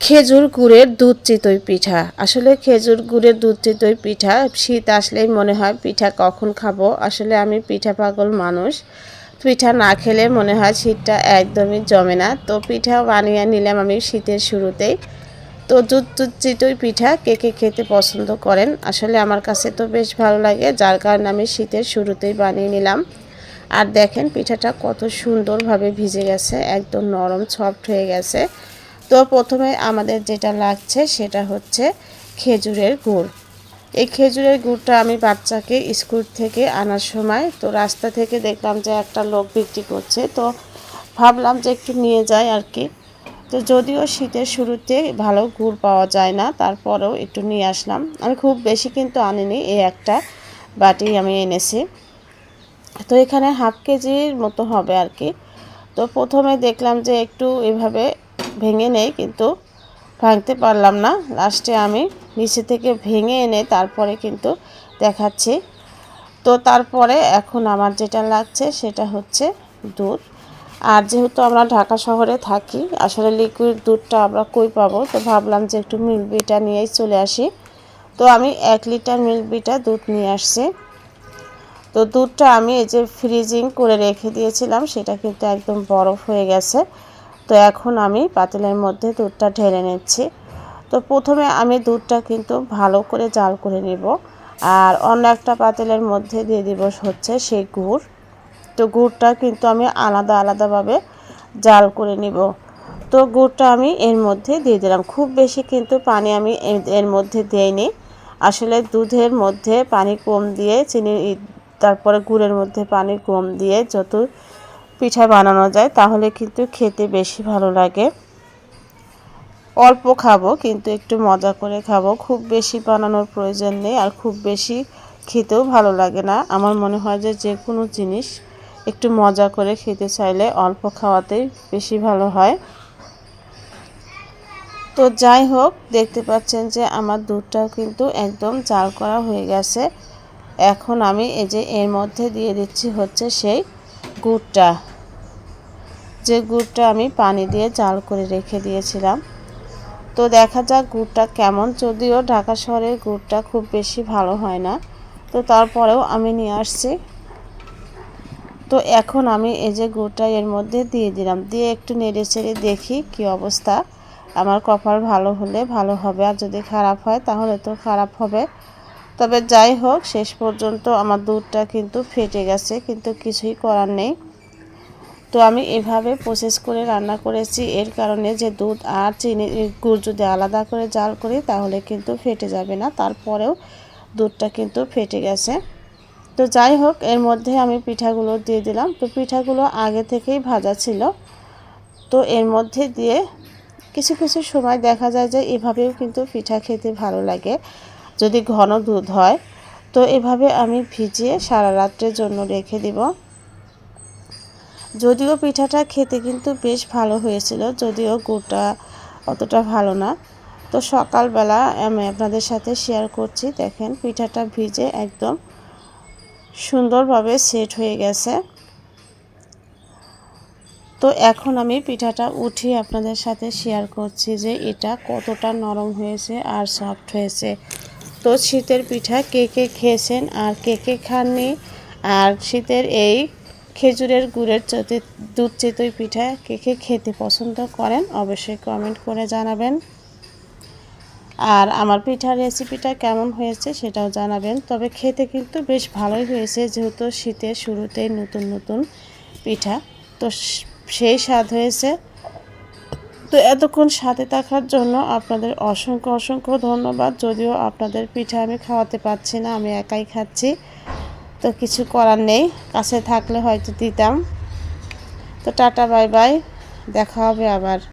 খেজুর গুড়ের দুধ চিতই পিঠা। আসলে খেজুর গুড়ের দুধ চিতই পিঠা শীত আসলেই মনে হয় পিঠা কখন খাবো। আসলে আমি পিঠা পাগল মানুষ। পিঠা না খেলে মনে হয় শীতটা একদমই জমে না। তো পিঠা বানিয়ে নিলাম আমি শীতের শুরুতেই। তো দুধ দুধ চিতই পিঠা কে কে খেতে পছন্দ করেন, আসলে আমার কাছে তো বেশ ভালো লাগে, যার কারণে আমি শীতের শুরুতেই বানিয়ে নিলাম। আর দেখেন পিঠাটা কত সুন্দরভাবে ভিজে গেছে, একদম নরম সফট হয়ে গেছে। তো প্রথমে আমাদের যেটা লাগছে সেটা হচ্ছে খেজুরের গুড়। এই খেজুরের গুড়টা আমি বাচ্চাকে স্কুল থেকে আনার সময় তো রাস্তা থেকে দেখলাম যে একটা লোক বিক্রি করছে, তো ভাবলাম যে একটু নিয়ে যাই আর কি। তো যদিও শীতের শুরুতে ভালো গুড় পাওয়া যায় না, তারপরেও একটু নিয়ে আসলাম। আমি খুব বেশি কিন্তু আনিনি, এই একটা বাটি আমি এনেছি। তো এখানে হাফ কেজির মতো হবে আর কি। তো প্রথমে দেখলাম যে একটু এভাবে ভেঙে নেই, কিন্তু ভাঙতে পারলাম না। লাস্টে আমি নিচে থেকে ভেঙে এনে তারপরে কিন্তু দেখাচ্ছি। তো তারপরে এখন আমার যেটা লাগছে সেটা হচ্ছে দুধ। আর যেহেতু আমরা ঢাকা শহরে থাকি, আসলে লিকুইড দুধটা আমরা কই পাবো, তো ভাবলাম যে একটু মিল্ক বিটা নিয়েই চলে আসি। তো আমি 1 লিটার মিল্ক বিটা দুধ নিয়ে আসছি। তো দুধটা আমি এই যে ফ্রিজিং করে রেখে দিয়েছিলাম, সেটা কিন্তু একদম বরফ হয়ে গেছে। তো এখন আমি পাতিলের মধ্যে দুধটা ঢেলে নিচ্ছি। তো প্রথমে আমি দুধটা কিন্তু ভালো করে জাল করে নেব, আর অন্য একটা পাতিলের মধ্যে দিয়ে দিব হচ্ছে সেই গুড়। তো গুড়টা কিন্তু আমি আলাদা আলাদাভাবে জাল করে নিব। তো গুড়টা আমি এর মধ্যে দিয়ে দিলাম, খুব বেশি কিন্তু পানি আমি এর মধ্যে দেইনি। আসলে দুধের মধ্যে পানি কম দিয়ে চিনি, তারপরে গুড়ের মধ্যে পানি কম দিয়ে যত পিঠা বানানো যায় তাহলে কিন্তু খেতে বেশি ভালো লাগে। অল্প খাবো কিন্তু একটু মজা করে খাবো, খুব বেশি বানানোর প্রয়োজন নেই, আর খুব বেশি খেতেও ভালো লাগে না। আমার মনে হয় যে যে কোনো জিনিস একটু মজা করে খেতে চাইলে অল্প খাওয়াতেই বেশি ভালো হয়। তো যাই হোক, দেখতে পাচ্ছেন যে আমার দুধটাও কিন্তু একদম জাল করা হয়ে গেছে। এখন আমি এই যে এর মধ্যে দিয়ে দিচ্ছি হচ্ছে সেই গুড়টা, যে গুড়টা আমি পানি দিয়ে জাল করে রেখে দিয়েছিলাম। তো দেখা যাক গুড়টা কেমন, যদিও ঢাকা শহরের গুড়টা খুব বেশি ভালো হয় না, তো তারপরেও আমি নিয়ে আসছি। তো এখন আমি এই যে গুড়টা এর মধ্যে দিয়ে দিলাম, দিয়ে একটু নেড়ে চেড়ে দেখি কি অবস্থা। আমার কপাল ভালো হলে ভালো হবে, আর যদি খারাপ হয় তাহলে তো খারাপ হবে। তবে যাই হোক, শেষ পর্যন্ত আমার দুধটা কিন্তু ফেটে গেছে, কিন্তু কিছুই করার নেই। তো আমি এভাবে প্রসেস করে রান্না করেছি, এর কারণে যে দুধ আর চিনি গুড় যদি আলাদা করে জাল করি তাহলে কিন্তু ফেটে যাবে না, তারপরেও দুধটা কিন্তু ফেটে গেছে। তো যাই হোক, এর মধ্যে আমি পিঠাগুলো দিয়ে দিলাম। তো পিঠাগুলো আগে থেকেই ভাজা ছিল, তো এর মধ্যে দিয়ে কিছু কিছু সময় দেখা যায় যে এভাবেও কিন্তু পিঠা খেতে ভালো লাগে যদি ঘন দুধ হয়। তো এভাবে আমি ভিজিয়ে সারা রাত্রের জন্য রেখে দিব। যদিও পিঠাটা খেতে কিন্তু বেশ ভালো হয়েছিল, যদিও গুড়টা অতটা ভালো না। তো সকালবেলা আমি আপনাদের সাথে শেয়ার করছি, দেখেন পিঠাটা ভিজে একদম সুন্দরভাবে সেট হয়ে গেছে। তো এখন আমি পিঠাটা উঠিয়ে আপনাদের সাথে শেয়ার করছি যে এটা কতটা নরম হয়েছে আর সফট হয়েছে। তো শীতের পিঠা কে কে খেয়েছেন আর কে কে খাননি, আর শীতের এই খেজুরের গুড়ের দুধ চিতই পিঠা কে কে খেতে পছন্দ করেন অবশ্যই কমেন্ট করে জানাবেন। আর আমার পিঠার রেসিপিটা কেমন হয়েছে সেটাও জানাবেন। তবে খেতে কিন্তু বেশ ভালোই হয়েছে, যেহেতু শীতের শুরুতেই নতুন নতুন পিঠা, তো সেই স্বাদ হয়েছে। তো এতক্ষণ সাথে থাকার জন্য আপনাদের অসংখ্য অসংখ্য ধন্যবাদ। যদিও আপনাদের পিঠা আমি খাওয়াতে পারছি না, আমি একাই খাচ্ছি, তো কিছু করার নেই, কাছে থাকলে হয়তো দিতাম। তো টাটা বাই বাই, দেখা হবে আবার।